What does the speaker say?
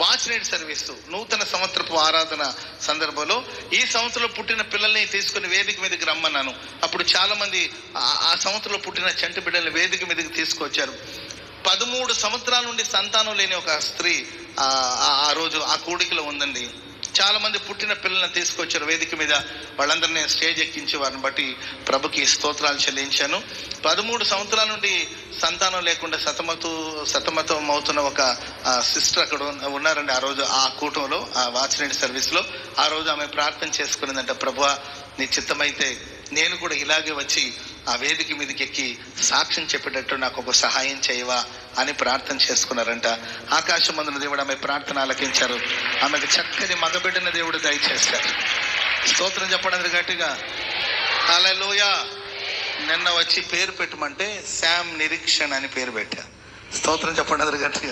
Watch night service నూతన సంవత్సరపు ఆరాధన సందర్భంలో ఈ సంవత్సరంలో పుట్టిన పిల్లల్ని తీసుకుని వేదిక మీదకి రమ్మన్నాను. అప్పుడు చాలా మంది ఆ సంవత్సరంలో పుట్టిన చంటి బిడ్డల్ని వేదిక మీదకి తీసుకొచ్చారు. 13 సంవత్సరాల నుండి సంతానం లేని ఒక స్త్రీ ఆ రోజు ఆ కూడికలో ఉందండి. చాలా మంది పుట్టిన పిల్లల్ని తీసుకొచ్చారు వేదిక మీద. వాళ్ళందరినీ స్టేజ్ ఎక్కించి వారిని బట్టి ప్రభుకి స్తోత్రాలు చెల్లించాను. 13 సంవత్సరాల నుండి సంతానం లేకుండా సతమతం అవుతున్న ఒక సిస్టర్ అక్కడ ఉన్నారండి. ఆ రోజు ఆ కూటంలో, ఆ వాచ్ సర్వీస్ లో ఆ రోజు ఆమె ప్రార్థన చేసుకునేదంట, ప్రభువా నీ చిత్తమైతే నేను కూడా ఇలాగే వచ్చి ఆ వేదిక మీదకి ఎక్కి సాక్ష్యం చెప్పేటట్టు నాకు ఒక సహాయం చేయవా అని ప్రార్థన చేసుకున్నారంట. ఆకాశమందున దేవుడు ఆమె ప్రార్థన ఆలకించారు. ఆమెకు చక్కని మగబిడ్డన దేవుడు దయచేశారు. స్తోత్రం చెప్పడానికి గట్టిగా హల్లెలూయా. నిన్న వచ్చి పేరు పెట్టమంటే శామ్ నిరీక్షణ అని పేరు పెట్టా. స్తోత్రం చెప్పండి గట్టిగా.